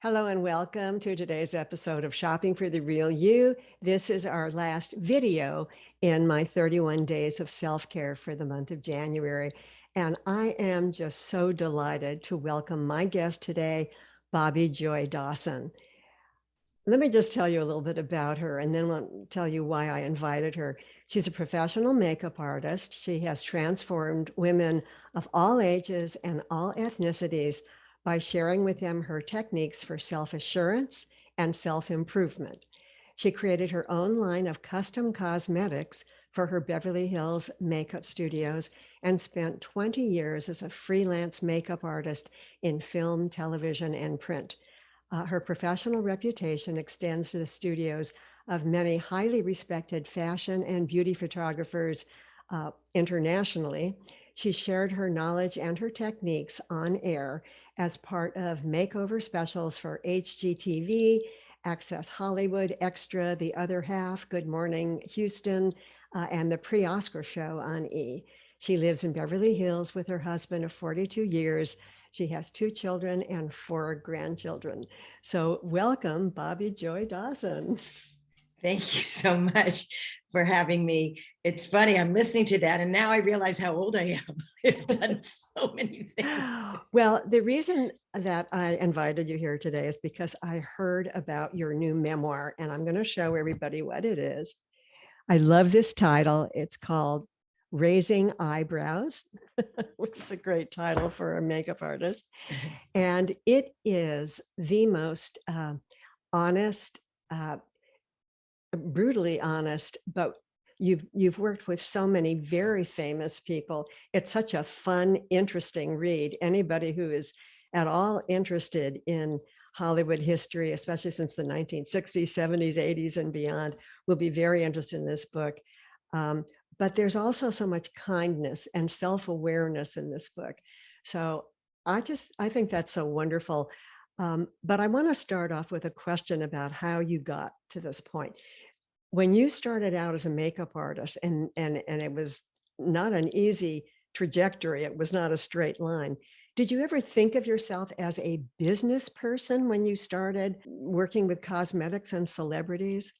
Hello and welcome to today's episode of Shopping for the Real You. This is our last video in my 31 days of self-care for the month of January. And I am just so delighted to welcome my guest today, Bobbe Joy Dawson. Let me just tell you a little bit about her and then I'll tell you why I invited her. She's a professional makeup artist. She has transformed women of all ages and all ethnicities by sharing with them her techniques for self-assurance and self-improvement. She created her own line of custom cosmetics for her Beverly Hills makeup studios and spent 20 years as a freelance makeup artist in film, television, and print. Her professional reputation extends to the studios of many highly respected fashion and beauty photographers internationally. She shared her knowledge and her techniques on air as part of makeover specials for HGTV, Access Hollywood, Extra, The Other Half, Good Morning Houston, and the pre-Oscar show on E! She lives in Beverly Hills with her husband of 42 years. She has 2 children and 4 grandchildren. So welcome, Bobbe Joy Dawson. Thank you so much for having me. It's funny, I'm listening to that and now I realize how old I am. I've done so many things. Well, the reason that I invited you here today is because I heard about your new memoir and I'm going to show everybody what it is. I love this title. It's called Raising Eyebrows, which is a great title for a makeup artist. And it is the most honest, brutally honest, but you've worked with so many very famous people. It's such a fun, interesting read. Anybody who is at all interested in Hollywood history, especially since the 1960s, 70s, 80s, and beyond, will be very interested in this book. But there's also so much kindness and self-awareness in this book. So I think that's so wonderful. But I want to start off with a question about how you got to this point. When you started out as a makeup artist, and it was not an easy trajectory, it was not a straight line. Did you ever think of yourself as a business person when you started working with cosmetics and celebrities?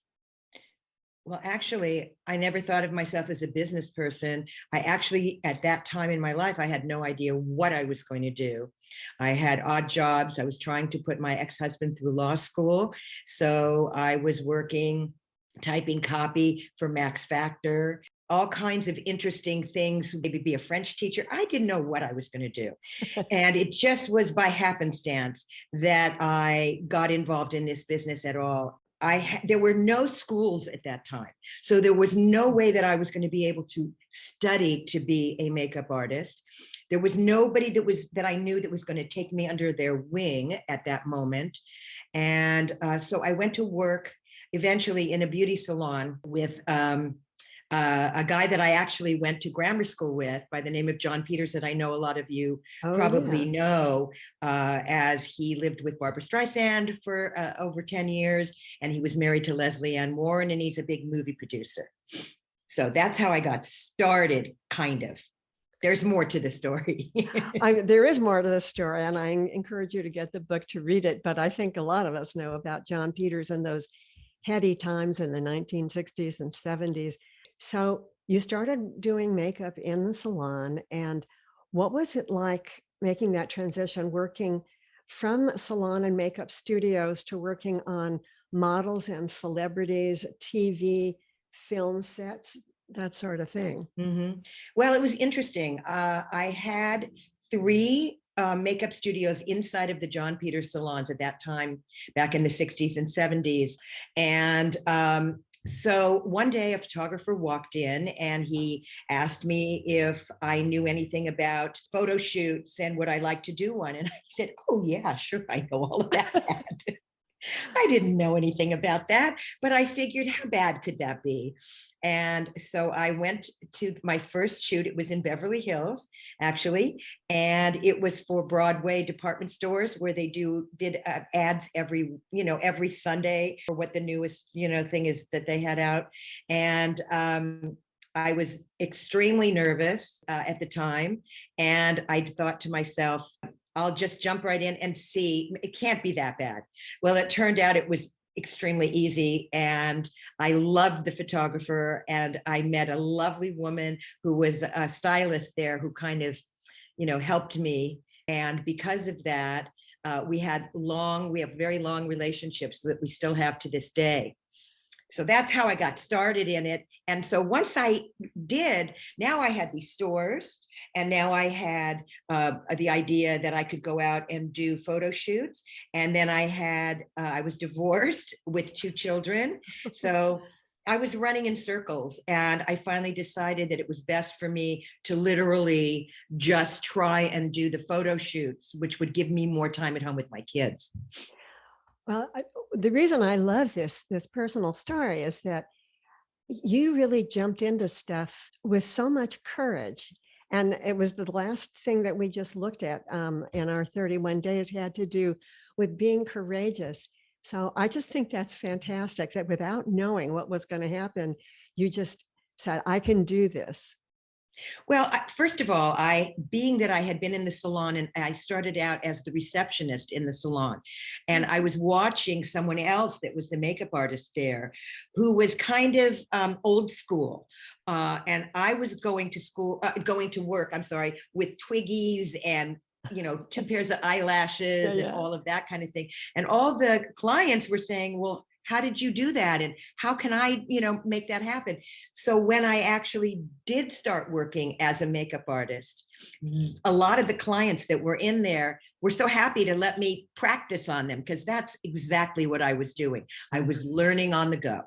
Well, actually, I never thought of myself as a business person. I actually, at that time in my life, I had no idea what I was going to do. I had odd jobs. I was trying to put my ex-husband through law school. So I was working, typing copy for Max Factor, all kinds of interesting things, maybe be a French teacher. I didn't know what I was going to do. And it just was by happenstance that I got involved in this business at all. There were no schools at that time. So there was no way that I was going to be able to study to be a makeup artist. There was nobody that I knew that was going to take me under their wing at that moment. And so I went to work eventually in a beauty salon with a guy that I actually went to grammar school with by the name of John Peters, that I know a lot of you probably know, as he lived with Barbara Streisand for over 10 years, and he was married to Leslie Ann Warren, and he's a big movie producer. So that's how I got started, kind of. There's more to the story. There is more to the story, and I encourage you to get the book to read it. But I think a lot of us know about John Peters and those heady times in the 1960s and 70s. So you started doing makeup in the salon, and what was it like making that transition, working from salon and makeup studios to working on models and celebrities, TV, film sets, that sort of thing? Well, it was interesting. I had 3 makeup studios inside of the John Peters salons at that time, back in the 60s and 70s. And so one day a photographer walked in and he asked me if I knew anything about photo shoots and would I like to do one. And I said, oh yeah, sure, I know all about that. I didn't know anything about that, but I figured how bad could that be? And so I went to my first shoot. It was in Beverly Hills, actually, and it was for Broadway department stores where they did ads every Sunday for what the newest thing is that they had out. And I was extremely nervous at the time, and I thought to myself, I'll just jump right in and see. It can't be that bad. Well, it turned out it was extremely easy, and I loved the photographer, and I met a lovely woman who was a stylist there who kind of, helped me. And because of that, we have very long relationships that we still have to this day. So that's how I got started in it. And so once I did, now I had these stores, and now I had the idea that I could go out and do photo shoots. And then I was divorced with 2 children. So I was running in circles, and I finally decided that it was best for me to literally just try and do the photo shoots, which would give me more time at home with my kids. Well, the reason I love this personal story is that you really jumped into stuff with so much courage. And it was the last thing that we just looked at in our 31 days had to do with being courageous. So I just think that's fantastic that without knowing what was going to happen, you just said, I can do this. Well, first of all, being that I had been in the salon, and I started out as the receptionist in the salon, and I was watching someone else that was the makeup artist there, who was kind of old school. And I was going to work, I'm sorry, with Twiggies and 2 pairs of eyelashes and all of that kind of thing. And all the clients were saying, well, how did you do that? And how can I, make that happen? So when I actually did start working as a makeup artist, a lot of the clients that were in there were so happy to let me practice on them, because that's exactly what I was doing. I was learning on the go.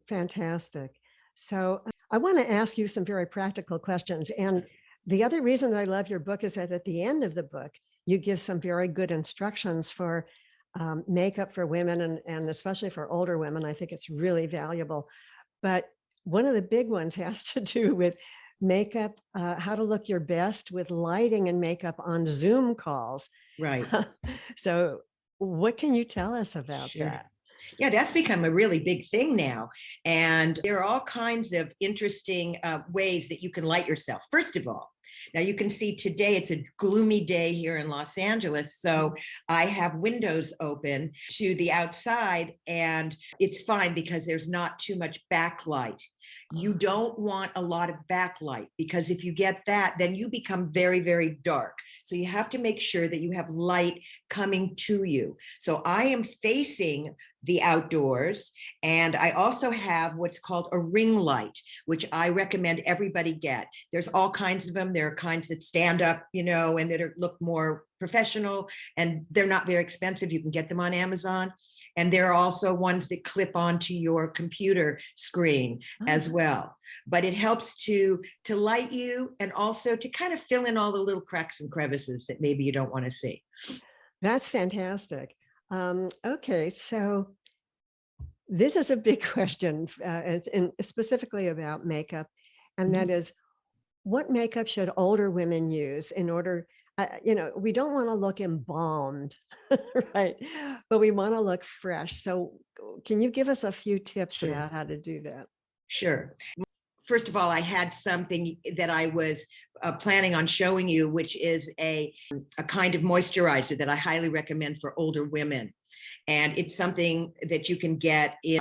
Fantastic. So I want to ask you some very practical questions. And the other reason that I love your book is that at the end of the book, you give some very good instructions for makeup for women, and especially for older women. I think it's really valuable. But one of the big ones has to do with makeup, how to look your best with lighting and makeup on Zoom calls. Right. So what can you tell us about that? Yeah, that's become a really big thing now. And there are all kinds of interesting ways that you can light yourself. First of all, now you can see today it's a gloomy day here in Los Angeles. So I have windows open to the outside, and it's fine because there's not too much backlight. You don't want a lot of backlight, because if you get that, then you become very, very dark. So you have to make sure that you have light coming to you. So I am facing the outdoors, and I also have what's called a ring light, which I recommend everybody get. There's all kinds of them. There are kinds that stand up, and that look more professional, and they're not very expensive. You can get them on Amazon. And there are also ones that clip onto your computer screen as well. But it helps to light you, and also to kind of fill in all the little cracks and crevices that maybe you don't want to see. That's fantastic. Okay, so this is a big question, and specifically about makeup, and that is, what makeup should older women use in order, we don't want to look embalmed, right? But we want to look fresh. So can you give us a few tips about how to do that? Sure. First of all, I had something that I was planning on showing you, which is a kind of moisturizer that I highly recommend for older women. And it's something that you can get in,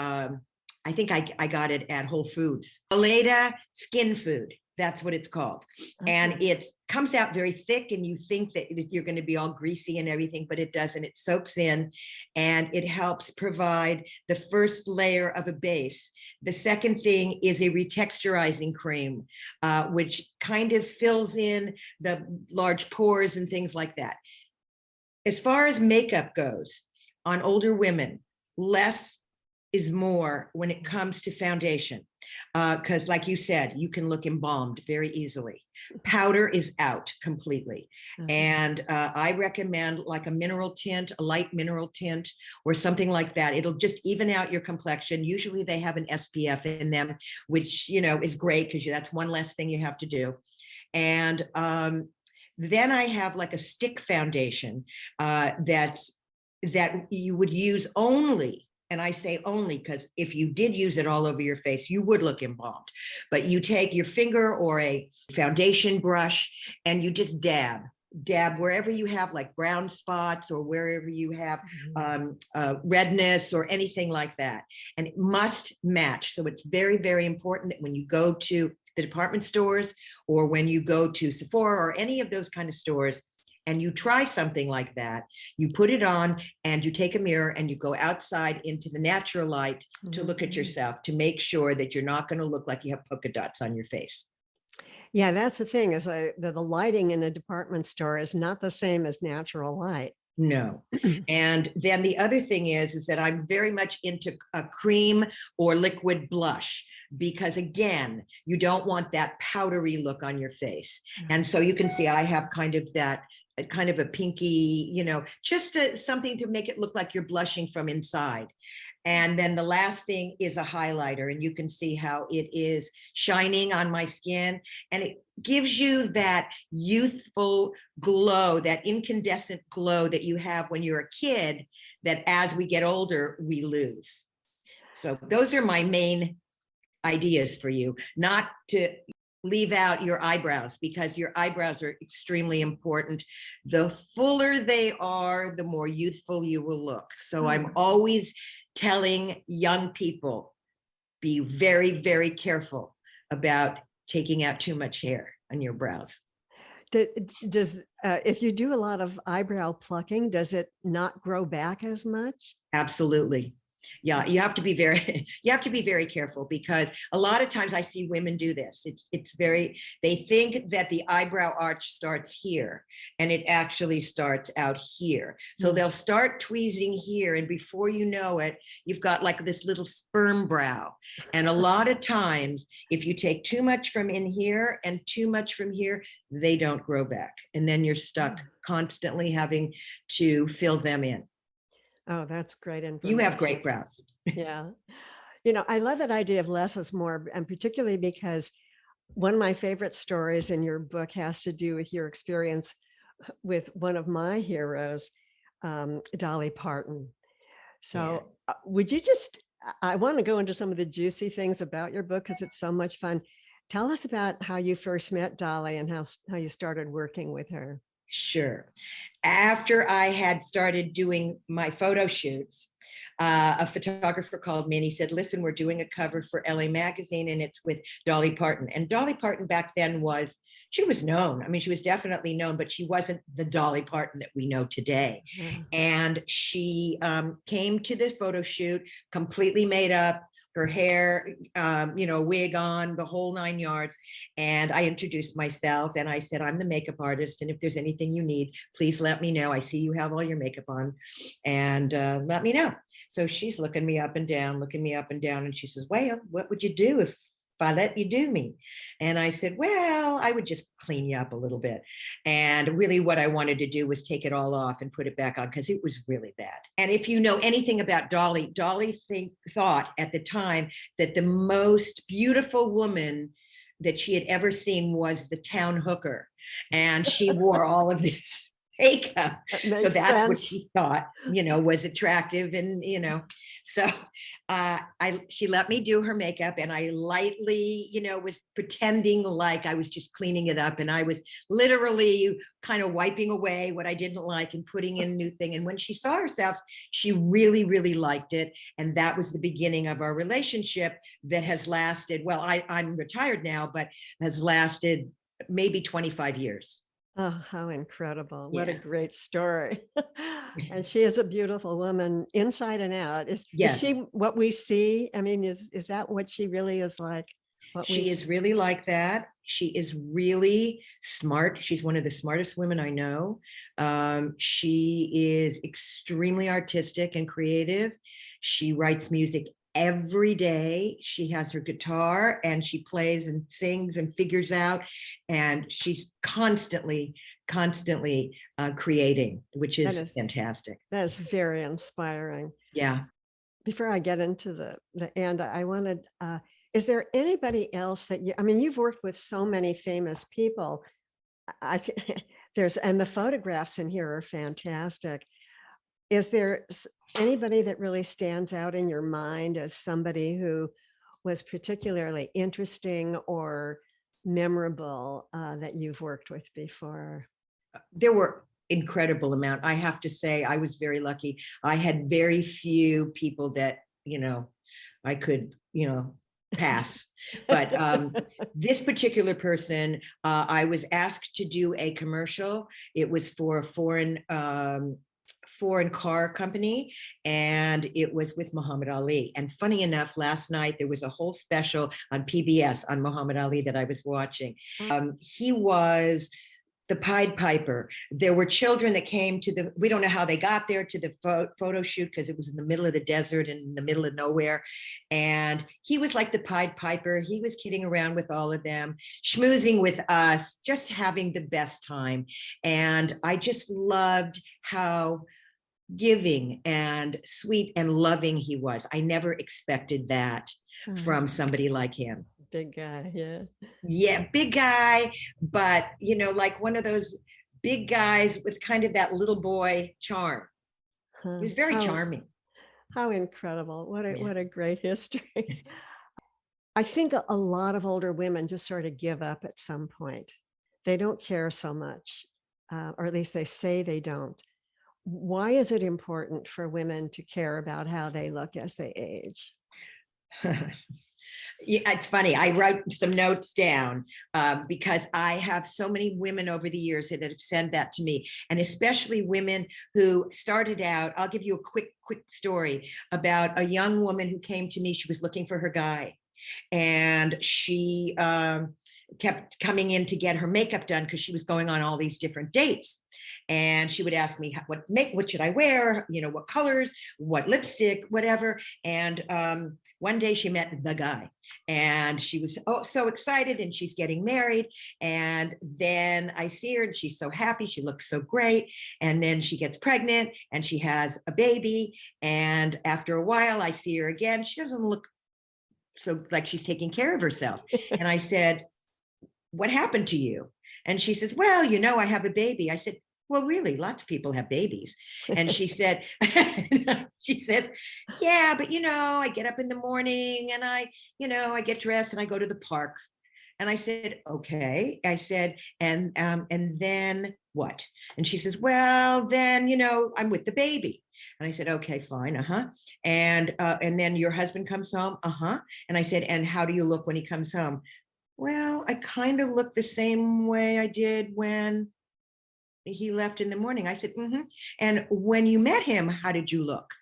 I think I got it at Whole Foods. Aleda Skin Food. That's what it's called. Okay. And it comes out very thick, and you think that you're going to be all greasy and everything, but it doesn't. It soaks in, and it helps provide the first layer of a base. The second thing is a retexturizing cream, which kind of fills in the large pores and things like that. As far as makeup goes, on older women, less is more when it comes to foundation, because like you said, you can look embalmed very easily. Powder is out completely. And I recommend like a mineral tint, a light mineral tint, or something like that. It'll just even out your complexion. Usually they have an SPF in them, which is great, because that's one less thing you have to do. And then I have like a stick foundation that you would use only. And I say only because if you did use it all over your face, you would look embalmed. But you take your finger or a foundation brush, and you just dab dab wherever you have like brown spots or wherever you have Mhm. redness or anything like that. And it must match. So it's very, very important that when you go to the department stores or when you go to Sephora or any of those kind of stores, and you try something like that, you put it on and you take a mirror and you go outside into the natural light to look at Mhm. yourself to make sure that you're not going to look like you have polka dots on your face. Yeah, that's the thing is the lighting in a department store is not the same as natural light. No. And then the other thing is that I'm very much into a cream or liquid blush because again, you don't want that powdery look on your face. And so you can see I have kind of that kind of a pinky, just something to make it look like you're blushing from inside. And then the last thing is a highlighter, and you can see how it is shining on my skin, and it gives you that youthful glow, that incandescent glow that you have when you're a kid, that as we get older, we lose. So those are my main ideas for you, not to leave out your eyebrows because your eyebrows are extremely important. The fuller they are, the more youthful you will look. So I'm always telling young people, be very, very careful about taking out too much hair on your brows. Does if you do a lot of eyebrow plucking, does it not grow back as much? Absolutely. Yeah, you have to be very you have to be very careful because a lot of times I see women do this. It's very, they think that the eyebrow arch starts here and it actually starts out here. So they'll start tweezing here and before you know it, you've got like this little sperm brow. And a lot of times if you take too much from in here and too much from here, they don't grow back. And then you're stuck constantly having to fill them in. Oh, that's great You have information. great brows. Yeah. I love that idea of less is more, and particularly because one of my favorite stories in your book has to do with your experience with one of my heroes, Dolly Parton. Yeah, So, would you just, I want to go into some of the juicy things about your book because it's so much fun. Tell us about how you first met Dolly and how you started working with her. sure. After I had started doing my photo shoots, a photographer called me and he said, listen, we're doing a cover for LA Magazine and it's with Dolly Parton. And Dolly Parton back then she was known. I mean, she was definitely known, but she wasn't the Dolly Parton that we know today. Yeah. And she came to the photo shoot completely made up, her hair, wig on, the whole 9 yards. And I introduced myself and I said, I'm the makeup artist. And if there's anything you need, please let me know. I see you have all your makeup on and let me know. So she's looking me up and down, looking me up and down. And she says, well, what would you do if I let you do me? And I said, well, I would just clean you up a little bit. And really what I wanted to do was take it all off and put it back on because it was really bad. And if you know anything about Dolly, thought at the time that the most beautiful woman that she had ever seen was the town hooker. And she wore all of this makeup. That So makes that's what sense. she thought, was attractive. And, so she let me do her makeup and I lightly, was pretending like I was just cleaning it up. And I was literally kind of wiping away what I didn't like and putting in new thing. And when she saw herself, she really, really liked it. And that was the beginning of our relationship that has lasted, well, I'm retired now, but has lasted maybe 25 years. Oh, how incredible. What a Yeah. great story. And she is a beautiful woman inside and out. Is Yes. she what we see? I mean, is that what she really is like? What we She is really like that. She is really smart. She's one of the smartest women I know. She is extremely artistic and creative. She writes music every day. She has her guitar and she plays and sings and figures out. And she's constantly, constantly creating, which that is is fantastic. that is very inspiring. Yeah. Before I get into the end, I wanted, is there anybody else that I mean, you've worked with so many famous people. I there's, and the photographs in here are fantastic. Is there anybody that really stands out in your mind as somebody who was particularly interesting or memorable that you've worked with before? there were incredible amount. I have to say, I was very lucky. I had very few people that, I could, pass. But this particular person, I was asked to do a commercial. It was for a foreign car company, and it was with Muhammad Ali. And funny enough, last night there was a whole special on PBS on Muhammad Ali that I was watching. He was the Pied Piper. There were children that came to we don't know how they got there, to the photo shoot, because it was in the middle of the desert and in the middle of nowhere. And he was like the Pied Piper. He was kidding around with all of them, schmoozing with us, just having the best time. And I just loved how giving and sweet and loving he was. I never expected that from somebody like him. Big guy, yeah. Yeah, big guy, but like one of those big guys with kind of that little boy charm. He was very charming. How incredible. What a great history. I think a lot of older women just sort of give up at some point. They don't care so much, or at least they say they don't. Why is it important for women to care about how they look as they age? Yeah, it's funny. I wrote some notes down because I have so many women over the years that have said that to me, and especially women who started out. I'll give you a quick story about a young woman who came to me. She was looking for her guy, and she kept coming in to get her makeup done because she was going on all these different dates. And she would ask me what should I wear, what colors, what lipstick, whatever. And one day she met the guy, and she was so excited, and she's getting married. And then I see her, and she's so happy. She looks so great. And then she gets pregnant, and she has a baby. And after a while, I see her again. She doesn't look so like she's taking care of herself. And I said, what happened to you? And she says, well, I have a baby. I said, well, really, lots of people have babies. And she said, she says, yeah, but I get up in the morning, and I get dressed, and I go to the park. And I said, okay. I said, and then what? And she says, well, then, I'm with the baby. And I said, okay, fine. And then your husband comes home. And I said, and how do you look when he comes home? Well, I kind of look the same way I did when he left in the morning. I said, And when you met him, how did you look?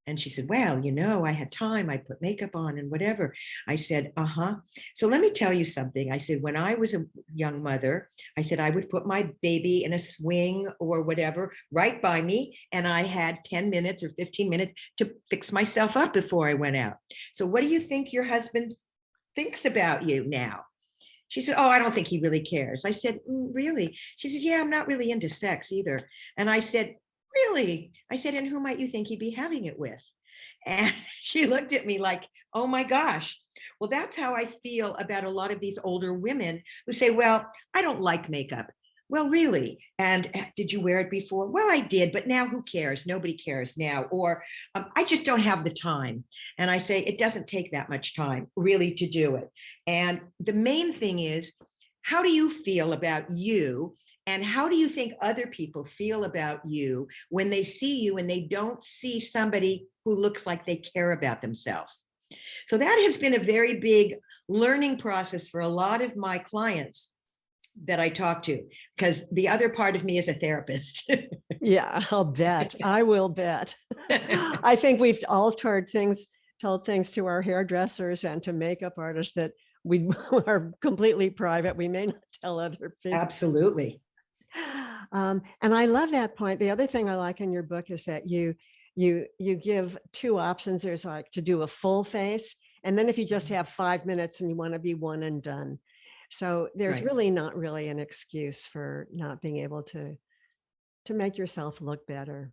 And she said, well, I had time. I put makeup on and whatever. I said, So let me tell you something. I said, when I was a young mother, I said, I would put my baby in a swing or whatever right by me. And I had 10 minutes or 15 minutes to fix myself up before I went out. So what do you think your husband thinks about you now? She said, oh, I don't think he really cares. I said, really? She said, yeah, I'm not really into sex either. And I said, really? I said, and who might you think he'd be having it with? And she looked at me like, oh my gosh. Well, that's how I feel about a lot of these older women who say, well, I don't like makeup. Well, really? And did you wear it before? Well, I did, but now who cares? Nobody cares now. Or I just don't have the time. And I say, it doesn't take that much time really to do it. And the main thing is, how do you feel about you? And how do you think other people feel about you when they see you and they don't see somebody who looks like they care about themselves? So that has been a very big learning process for a lot of my clients that I talk to, because the other part of me is a therapist. Yeah, I'll bet. I will bet. I think we've all told things to our hairdressers and to makeup artists that we are completely private. We may not tell other people. Absolutely. And I love that point. The other thing I like in your book is that you give two options. There's like to do a full face, and then if you just have 5 minutes and you want to be one and done. So there's really not really an excuse for not being able to make yourself look better.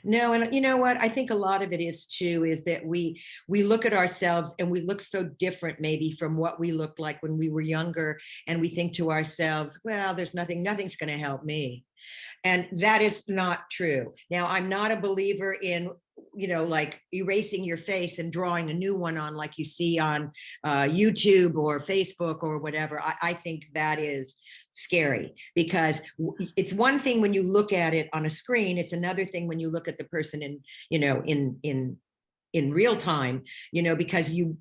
No, and you know what? I think a lot of it is too, is that we look at ourselves and we look so different maybe from what we looked like when we were younger. And we think to ourselves, well, nothing's going to help me. And that is not true. Now, I'm not a believer in like erasing your face and drawing a new one on, like you see on YouTube or Facebook or whatever. I think that is scary, because it's one thing when you look at it on a screen. It's another thing when you look at the person in real time, because you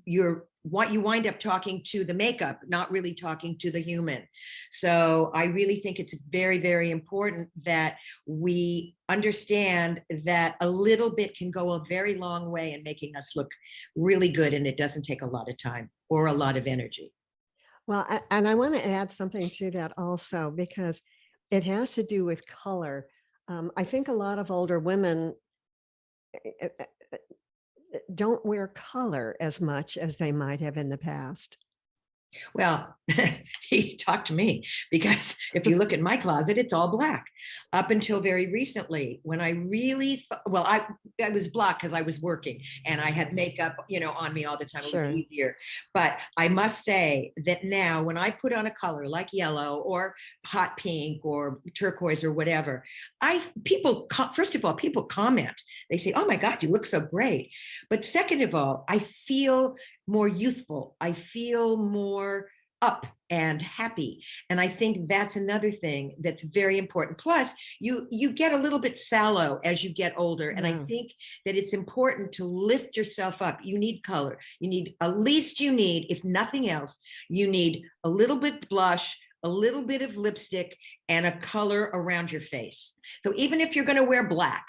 wind up talking to the makeup, not really talking to the human. So I really think it's very, very important that we understand that a little bit can go a very long way in making us look really good, and it doesn't take a lot of time or a lot of energy. Well, and I want to add something to that also, because it has to do with color. I think a lot of older women don't wear color as much as they might have in the past. Well, he talked to me, because if you look at my closet, it's all black. Up until very recently, when I really, I was black because I was working and I had makeup, on me all the time. It was Sure. easier. But I must say that now, when I put on a color like yellow or hot pink or turquoise or whatever, first of all, people comment. They say, "Oh my God, you look so great." But second of all, I feel more youthful. I feel more up and happy. And I think that's another thing that's very important. Plus, you get a little bit sallow as you get older. And I think that it's important to lift yourself up. You need color. If nothing else, you need a little bit blush, a little bit of lipstick, and a color around your face. So even if you're going to wear black,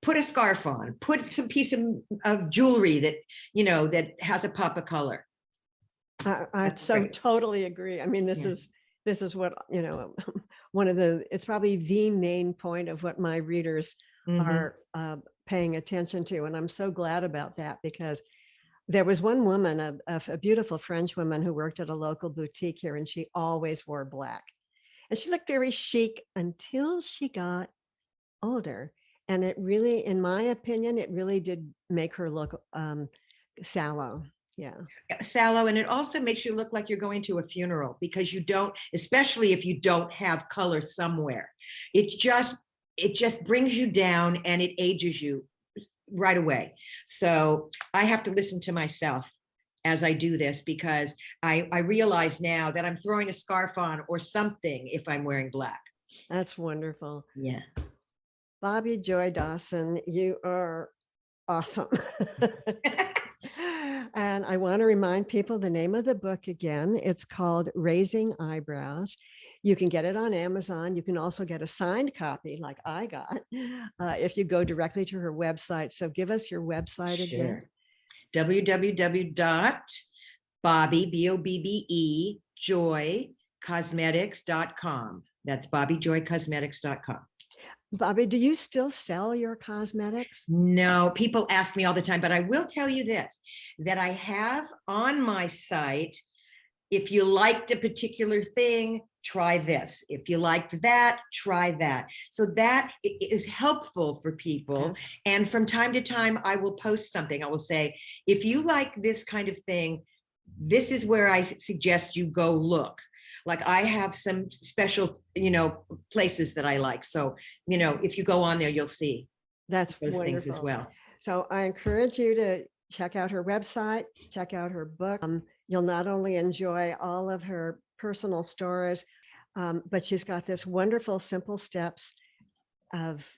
put a scarf on, put some piece of jewelry that, that has a pop of color. I totally agree. I mean, this is what, it's probably the main point of what my readers are paying attention to. And I'm so glad about that, because there was one woman, a beautiful French woman, who worked at a local boutique here, and she always wore black. And she looked very chic until she got older. And it really, in my opinion, it really did make her look sallow. Yeah. Sallow. And it also makes you look like you're going to a funeral, because you don't, especially if you don't have color somewhere. It just brings you down, and it ages you right away. So I have to listen to myself as I do this, because I realize now that I'm throwing a scarf on or something if I'm wearing black. That's wonderful. Yeah. Bobbe Joy Dawson, you are awesome. And I want to remind people the name of the book again. It's called Raising Eyebrows. You can get it on Amazon. You can also get a signed copy like I got if you go directly to her website. So give us your website again. www.bobbe, BOBBE, joycosmetics.com. That's bobbejoycosmetics.com. Bobbe, do you still sell your cosmetics? No, people ask me all the time, but I will tell you this, that I have on my site, if you liked a particular thing, try this. If you liked that, try that. So that is helpful for people. Yes. And from time to time, I will post something. I will say, if you like this kind of thing, this is where I suggest you go look. Like I have some special, places that I like. So, if you go on there, you'll see that's those wonderful. things as well. So I encourage you to check out her website, check out her book. You'll not only enjoy all of her personal stories, but she's got this wonderful, simple steps of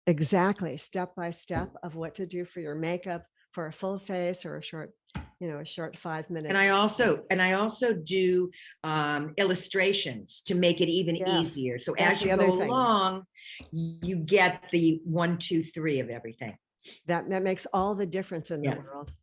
exactly step by step of what to do for your makeup for a full face or a short 5 minutes. And I also do illustrations to make it even easier. So as you go along, you get the 1, 2, 3 of everything. That makes all the difference in the world.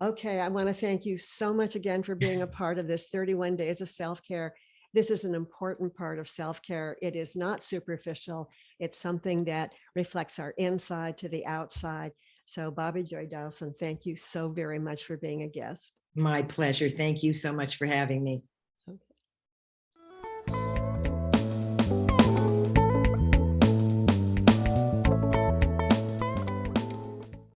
Okay, I want to thank you so much again for being a part of this 31 days of self-care. This is an important part of self-care. It is not superficial. It's something that reflects our inside to the outside. So Bobbe Joy Dawson, thank you so very much for being a guest. My pleasure. Thank you so much for having me.